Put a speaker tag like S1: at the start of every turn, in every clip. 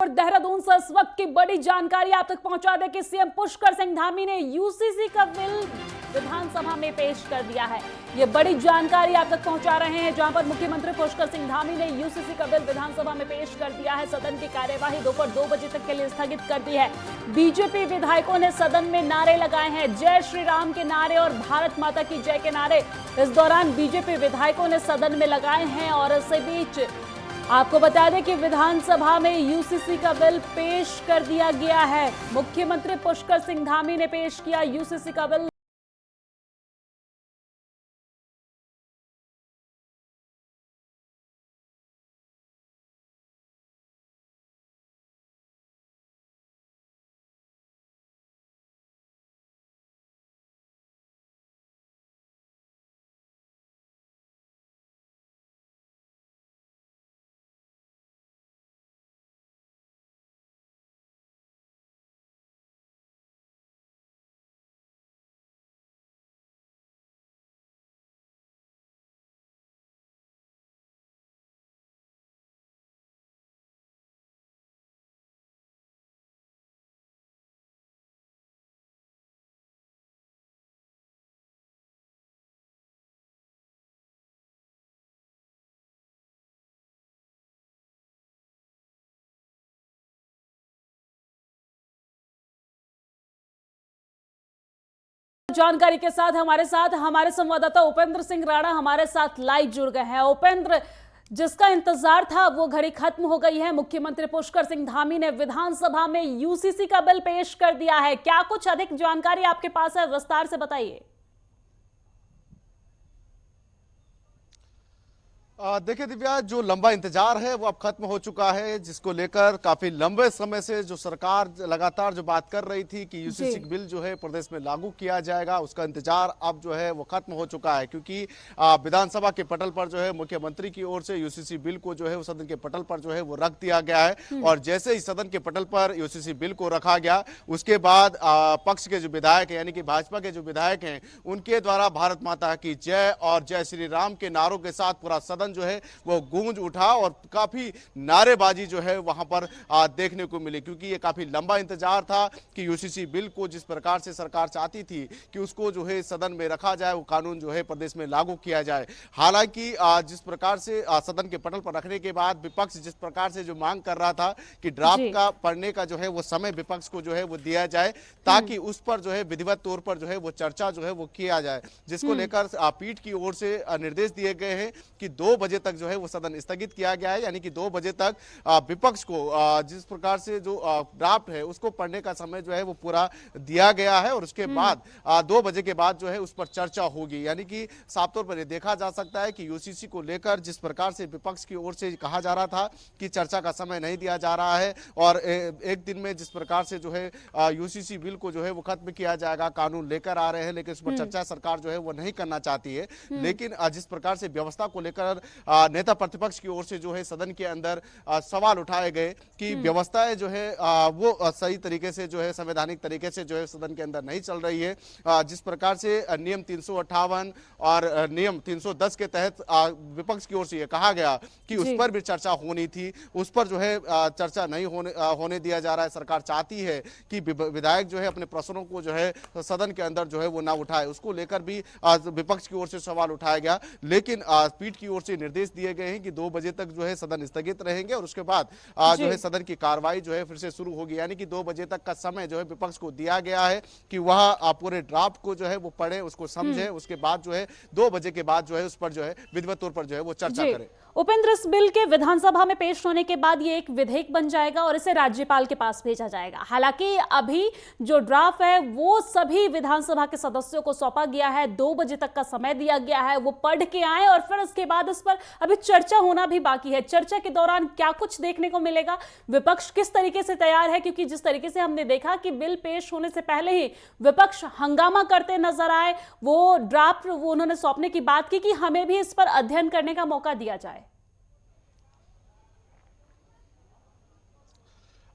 S1: और देहरादून से इस वक्त की बड़ी जानकारी आप तक पहुंचा दें कि सीएम पुष्कर सिंह धामी ने यूसीसी का बिल विधानसभा में पेश कर दिया है। ये बड़ी जानकारी आप तक पहुंचा रहे हैं, जहां पर मुख्यमंत्री पुष्कर सिंह धामी ने यूसीसी का बिल विधानसभा में पेश कर दिया है। सदन की कार्यवाही दोपहर 2 बजे तक के लिए स्थगित कर दी है। बीजेपी विधायकों ने सदन में नारे लगाए हैं, जय श्री राम के नारे और भारत माता की जय के नारे इस दौरान बीजेपी विधायकों ने सदन में लगाए हैं। और इसी बीच आपको बता दें कि विधानसभा में यूसीसी का बिल पेश कर दिया गया है। मुख्यमंत्री पुष्कर सिंह धामी ने पेश किया यूसीसी का बिल। जानकारी के साथ हमारे संवाददाता उपेंद्र सिंह राणा हमारे साथ लाइव जुड़ गए हैं। उपेंद्र, जिसका इंतजार था वो घड़ी खत्म हो गई है। मुख्यमंत्री पुष्कर सिंह धामी ने विधानसभा में यूसीसी का बिल पेश कर दिया है। क्या कुछ अधिक जानकारी आपके पास है, विस्तार से बताइए।
S2: देखिए दिव्या, जो लंबा इंतजार है वो अब खत्म हो चुका है, जिसको लेकर काफी लंबे समय से जो सरकार लगातार जो बात कर रही थी कि यूसीसी बिल जो है प्रदेश में लागू किया जाएगा, उसका इंतजार अब जो है वो खत्म हो चुका है। क्योंकि विधानसभा के पटल पर जो है मुख्यमंत्री की ओर से यूसीसी बिल को जो है वो सदन के पटल पर जो है वो रख दिया गया है। और जैसे ही सदन के पटल पर यूसीसी बिल को रखा गया, उसके बाद पक्ष के जो विधायक है यानी कि भाजपा के जो विधायक हैं, उनके द्वारा भारत माता की जय और जय श्री राम के नारों के साथ पूरा सदन जो है वो गूंज उठा और काफी नारेबाजी जो है वहां पर देखने को मिली। क्योंकि ये काफी लंबा इंतजार था कि यूसीसी बिल को जिस प्रकार से सरकार चाहती थी कि उसको जो है सदन में रखा जाए, वो कानून जो है प्रदेश में लागू किया जाए। हालांकि जिस प्रकार से सदन के पटल पर रखने के बाद विपक्ष जिस प्रकार से जो मांग कर रहा था कि ड्राफ्ट का पढ़ने का जो है वो समय विपक्ष को जो है वो दिया जाए, ताकि उस पर जो है विधिवत तौर पर जो है वो चर्चा जो है वो किया जाए, जिसको लेकर पीठ की ओर से निर्देश दिए गए हैं कि 2 बजे तक जो है वो सदन स्थगित किया गया है। यानी कि 2 बजे तक विपक्ष को जिस प्रकार से जो ड्राफ्ट है उसको पढ़ने का समय जो है वो पूरा दिया गया है। और उसके बाद 2 बजे के बाद जो है उस पर चर्चा होगी। यानी कि साफ तौर पर यह देखा जा सकता है कि यूसीसी को लेकर जिस प्रकार से विपक्ष की ओर से कहा जा रहा था कि चर्चा का समय नहीं दिया जा रहा है और एक दिन में जिस प्रकार से जो है यूसीसी बिल को जो है वो खत्म किया जाएगा, कानून लेकर आ रहे हैं, लेकिन उस पर चर्चा सरकार जो है वो नहीं करना चाहती है। लेकिन जिस प्रकार से व्यवस्था को लेकर नेता प्रतिपक्ष की ओर से जो है सदन के अंदर सवाल उठाए गए कि व्यवस्थाएं जो है वो सही तरीके से जो है संवैधानिक तरीके से जो है सदन के अंदर नहीं चल रही है। जिस प्रकार से नियम 358 और नियम 310 के तहत विपक्ष की ओर से यह कहा गया कि उस पर भी चर्चा होनी थी, उस पर जो है चर्चा नहीं होने दिया जा रहा है। सरकार चाहती है कि विधायक जो है अपने प्रश्नों को जो है सदन के अंदर जो है वो ना उठाए, उसको लेकर भी विपक्ष की ओर से सवाल उठाया गया। लेकिन पीठ की ओर से निर्देश दिए गए हैं कि 2 बजे तक जो है सदन स्थगित रहेंगे और उसके बाद जो है सदन की कार्रवाई जो है फिर से शुरू होगी। यानी कि 2 बजे तक का समय जो है विपक्ष को दिया गया है कि वह पूरे ड्राफ्ट को जो है वो पढ़े, उसको समझे, उसके बाद जो है 2 बजे के बाद जो है उस पर जो है विधिवत तौर पर जो है वो चर्चा करे।
S1: उपेंद्र, इस बिल के विधानसभा में पेश होने के बाद ये एक विधेयक बन जाएगा और इसे राज्यपाल के पास भेजा जाएगा। हालांकि अभी जो ड्राफ्ट है वो सभी विधानसभा के सदस्यों को सौंपा गया है, 2 बजे तक का समय दिया गया है, वो पढ़ के आए और फिर उसके बाद इस पर अभी चर्चा होना भी बाकी है। चर्चा के दौरान क्या कुछ देखने को मिलेगा, विपक्ष किस तरीके से तैयार है? क्योंकि जिस तरीके से हमने देखा कि बिल पेश होने से पहले ही विपक्ष हंगामा करते नजर आए, वो ड्राफ्ट वो उन्होंने सौंपने की बात की कि हमें भी इस पर अध्ययन करने का मौका दिया जाए।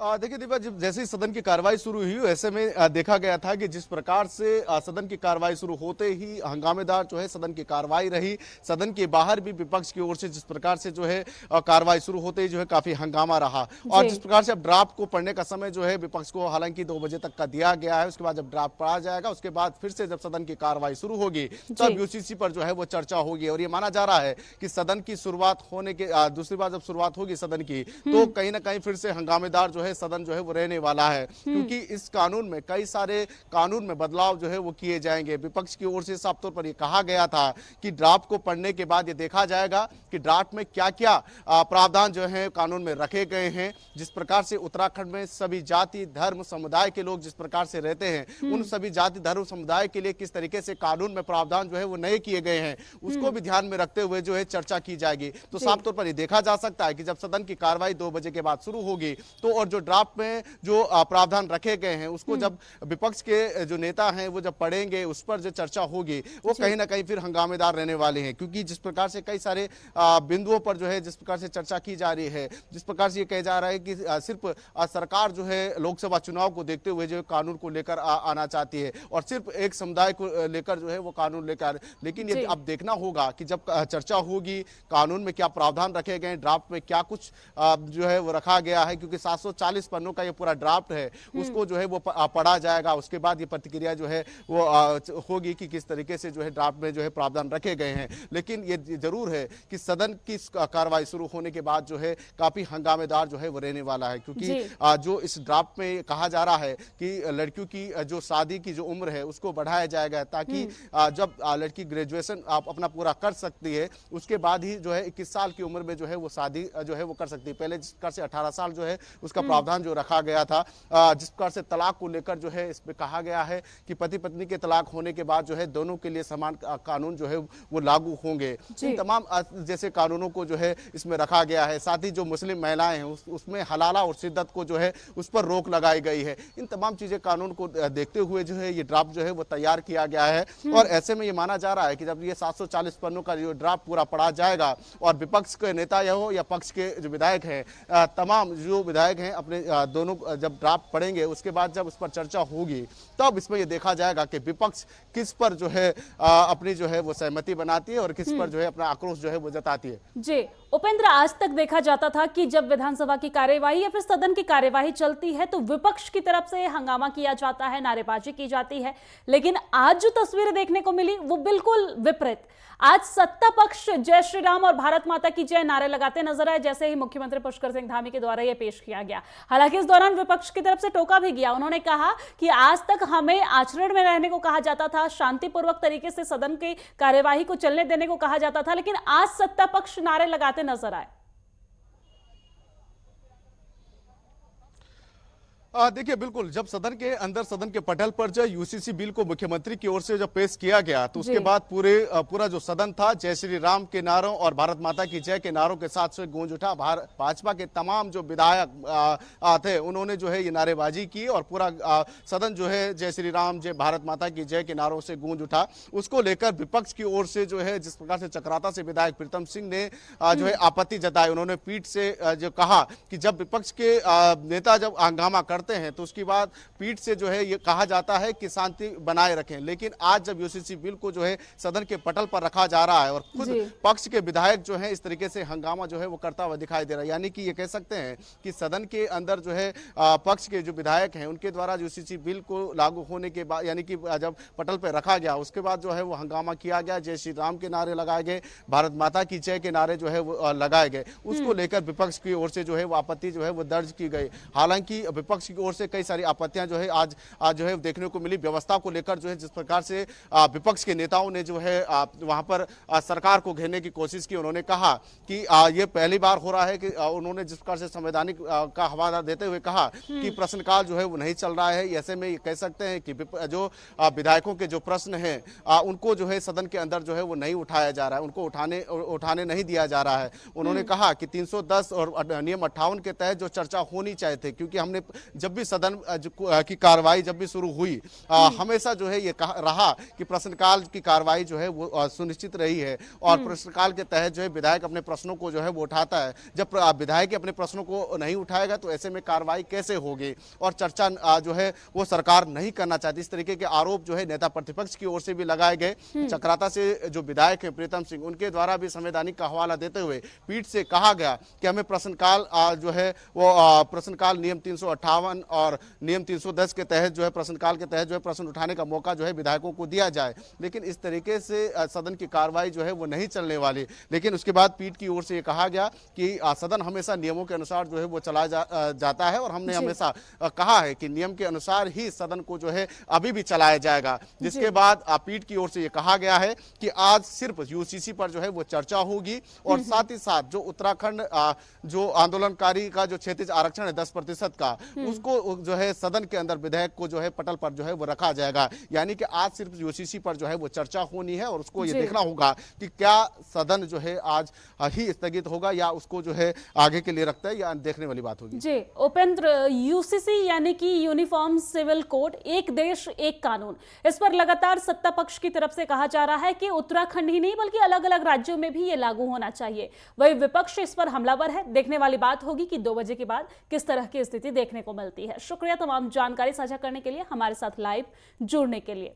S2: देखिए दिव्या, जब जैसे ही सदन की कार्रवाई शुरू हुई ऐसे में देखा गया था कि जिस प्रकार से सदन की कार्रवाई शुरू होते ही हंगामेदार जो है सदन की कार्रवाई रही। सदन के बाहर भी विपक्ष की ओर से जिस प्रकार से जो है कार्रवाई शुरू होते ही जो है काफी हंगामा रहा। और जिस प्रकार से अब ड्राफ्ट को पढ़ने का समय जो है विपक्ष को हालांकि 2 बजे तक का दिया गया है, उसके बाद जब ड्राफ्ट पढ़ा जाएगा उसके बाद फिर से जब सदन की कार्रवाई शुरू होगी तब यूसीसी पर जो है वो चर्चा होगी। और ये माना जा रहा है कि सदन की शुरुआत होने के दूसरी बार जब शुरुआत होगी सदन की तो कहीं ना कहीं फिर से हंगामेदार जो है सदन जो है वो रहने वाला है, क्योंकि इस कानून में कई सारे कानून में बदलाव जो है वो किए जाएंगे। विपक्ष की ओर से साफ तौर पर ये कहा गया था कि ड्राफ्ट को पढ़ने के बाद ये देखा जाएगा कि ड्राफ्ट में क्या क्या प्रावधान जो है कानून में रखे गए हैं। जिस प्रकार से उत्तराखंड में सभी जाति धर्म समुदाय के लोग जिस प्रकार से रहते हैं उन सभी जाति धर्म समुदाय के लिए किस तरीके से कानून में प्रावधान जो है वो नए किए गए हैं उसको भी ध्यान में रखते हुए जो है चर्चा की जाएगी। तो साफ तौर पर ये देखा जा सकता है कि जब सदन की कार्रवाई 2 बजे के बाद शुरू होगी तो और जो ड्राफ्ट में जो प्रावधान रखे गए हैं उसको जब विपक्ष के जो नेता हैं वो जब पढ़ेंगे उस पर जो चर्चा होगी वो कहीं ना कहीं फिर हंगामेदार रहने वाले हैं, क्योंकि जिस प्रकार से कई सारे बिंदुओं पर जो है जिस प्रकार से चर्चा की जा रही है, जिस प्रकार से ये कहा जा रहा है कि सिर्फ सरकार जो है लोकसभा चुनाव को देखते हुए जो कानून को लेकर आना चाहती है और सिर्फ एक समुदाय को लेकर जो है वो कानून लेकर, लेकिन ये अब देखना होगा कि जब चर्चा होगी कानून में क्या प्रावधान रखे गए, ड्राफ्ट में क्या कुछ जो है वो रखा गया है, क्योंकि 740 पन्नों का ये पूरा ड्राफ्ट है उसको जो है वो पढ़ा जाएगा। उसके बाद ये प्रतिक्रिया जो है वो होगी कि किस तरीके से जो है ड्राफ्ट में जो है प्रावधान रखे गए हैं। लेकिन ये जरूर है कि सदन की कार्रवाई शुरू होने के बाद जो है काफी हंगामेदार जो है वो रहने वाला है, क्योंकि जो इस ड्राफ्ट में कहा जा रहा है कि लड़कियों की जो शादी की जो उम्र है उसको बढ़ाया जाएगा ताकि जब लड़की ग्रेजुएशन आप अपना पूरा कर सकती है उसके बाद ही जो है 21 साल की उम्र में जो है वो शादी जो है वो कर सकती है। पहले जिस प्रकार से 18 साल जो है उसका प्रावधान जो रखा गया था, जिस प्रकार से तलाक को लेकर जो है इसमें कहा गया है कि पति पत्नी के तलाक होने के बाद जो है दोनों के लिए समान कानून जो है वो लागू होंगे। इन तमाम जैसे कानूनों को जो है इसमें रखा गया है। साथ ही जो मुस्लिम महिलाएं हैं उसमें हलाला और शिद्दत को जो है उस पर रोक लगाई गई है। इन तमाम चीजें कानून को देखते हुए जो है ये ड्राफ्ट जो है वो तैयार किया गया है और ऐसे में ये माना जा रहा है कि जब ये 740 पन्नों का जो ड्राफ्ट पूरा पढ़ा जाएगा और विपक्ष के नेता या हो या पक्ष के जो विधायक हैं तमाम जो विधायक हैं अपने दोनों जब ड्राफ्ट पढ़ेंगे उसके बाद जब उस पर चर्चा होगी तब इसमें ये देखा जाएगा कि विपक्ष किस पर जो है अपनी जो है वो सहमति बनाती है और किस पर जो है अपना आक्रोश जो है वो जताती है।
S1: जी उपेंद्र, आज तक देखा जाता था कि जब विधानसभा की कार्यवाही या फिर सदन की कार्यवाही चलती है तो विपक्ष की तरफ से हंगामा किया जाता है, नारेबाजी की जाती है, लेकिन आज जो तस्वीरें देखने को मिली वो बिल्कुल विपरीत। आज सत्ता पक्ष जय श्री राम और भारत माता की जय नारे लगाते नजर आए जैसे ही मुख्यमंत्री पुष्कर सिंह धामी के द्वारा यह पेश किया गया। हालांकि इस दौरान विपक्ष की तरफ से टोका भी गया। उन्होंने कहा कि आज तक हमें आचरण में रहने को कहा जाता था, शांतिपूर्वक तरीके से सदन की कार्यवाही को चलने देने को कहा जाता था, लेकिन आज सत्ता पक्ष नारे लगाते नजर आए।
S2: देखिए बिल्कुल, जब सदन के अंदर सदन के पटल पर जो यूसीसी बिल को मुख्यमंत्री की ओर से जब पेश किया गया तो उसके बाद पूरा जो सदन था जय श्री राम के नारों और भारत माता की जय के नारों के साथ से गूंज उठा। भाजपा के तमाम जो विधायक थे उन्होंने जो है ये नारेबाजी की और पूरा सदन जो है जय श्री राम जय भारत माता की जय के नारों से गूंज उठा। उसको लेकर विपक्ष की ओर से जो है जिस प्रकार से चक्राता से विधायक प्रीतम सिंह ने जो है आपत्ति जताई। उन्होंने पीठ से जो कहा कि जब विपक्ष के नेता जब हंगामा करते हैं तो उसके बाद पीठ से जो है ये कहा जाता है कि शांति बनाए रखें, लेकिन आज जब यूसीसी बिल को जो है सदन के पटल पर रखा जा रहा है और खुद पक्ष के विधायक जो है इस तरीके से हंगामा जो है वो करता हुआ दिखाई दे रहा है, यानी कि ये कह सकते हैं कि सदन के अंदर जो है पक्ष के जो विधायक हैं उनके द्वारा यूसीसी बिल को लागू होने के बाद यानी कि जब पटल पर रखा गया उसके बाद जो है वो हंगामा किया गया, जय श्री राम के नारे लगाए गए, भारत माता की जय के नारे जो है वो लगाए गए। उसको लेकर विपक्ष की ओर से जो है वो आपत्ति जो है वो दर्ज की गई। हालांकि विपक्ष की ओर से कई सारी आपत्तियां जो है आज जो है देखने को मिली। व्यवस्था को लेकर जो है जिस प्रकार से विपक्ष के नेताओं ने जो है वहां पर सरकार को घेरने की कोशिश की। उन्होंने कहा कि ये पहली बार हो रहा है कि उन्होंने जिस प्रकार से संवैधानिक का हवाला देते हुए कहा कि प्रश्नकाल जो है वो नहीं चल रहा है। ऐसे में ये कह सकते हैं कि जो विधायकों के जो प्रश्न हैं उनको जो है सदन के अंदर जो है वो नहीं उठाया जा रहा है, उनको उठाने नहीं दिया जा रहा है। उन्होंने कहा कि 310 और नियम 58 के तहत जो चर्चा होनी चाहिए थी, क्योंकि हमने जब भी सदन की कार्रवाई जब भी शुरू हुई, हमेशा जो है ये रहा कि प्रश्नकाल की कार्रवाई जो है वो सुनिश्चित रही है और प्रश्नकाल के तहत जो है विधायक अपने प्रश्नों को जो है वो उठाता है। जब विधायक अपने प्रश्नों को नहीं उठाएगा तो ऐसे में कार्रवाई कैसे होगी, और चर्चा जो है वो सरकार नहीं करना चाहती। इस तरीके के आरोप जो है नेता प्रतिपक्ष की ओर से भी लगाए गए। चक्राता से जो विधायक है प्रीतम सिंह, उनके द्वारा भी संवैधानिक का हवाला देते हुए पीठ से कहा गया कि हमें प्रश्नकाल जो है वो प्रश्नकाल नियम 358 और नियम 310 के तहत जो है प्रश्नकाल के तहत जो है प्रश्न उठाने का मौका जो है विधायकों को दिया जाए। लेकिन इस तरीके से सदन की कार्रवाई जो है वो नहीं चलने वाली। लेकिन उसके बाद पीठ की ओर से ये कहा गया कि सदन हमेशा नियमों के अनुसार जो है वो चला जाता है और हमने हमेशा कहा है कि नियम के अनुसार ही सदन को जो है अभी भी चलाया जाएगा। जिसके बाद पीठ की ओर से ये कहा गया है कि आज सिर्फ यूसीसी पर जो है वो चर्चा होगी और साथ ही साथ जो उत्तराखंड जो आंदोलनकारी का जो क्षैतिज आरक्षण है 10% का, उसको जो है सदन के अंदर विधेयक को जो है पटल पर जो है वो रखा जाएगा। यानी कि आज सिर्फ यूसीसी पर जो है वो चर्चा होनी है और उसको ये देखना होगा कि क्या सदन जो है आज ही स्थगित होगा या उसको जो है आगे के लिए रखता है, या देखने वाली बात होगी।
S1: जी उपेंद्र, यूसीसी यानी कि यूनिफॉर्म सिविल कोड, एक देश एक कानून, इस पर लगातार सत्ता पक्ष की तरफ से कहा जा रहा है कि उत्तराखंड ही नहीं बल्कि अलग अलग राज्यों में भी ये लागू होना चाहिए। वही विपक्ष इस पर हमलावर है। देखने वाली बात होगी कि 2 बजे के बाद किस तरह की स्थिति देखने को मिलती है। शुक्रिया तमाम जानकारी साझा करने के लिए, हमारे साथ लाइव जुड़ने के लिए।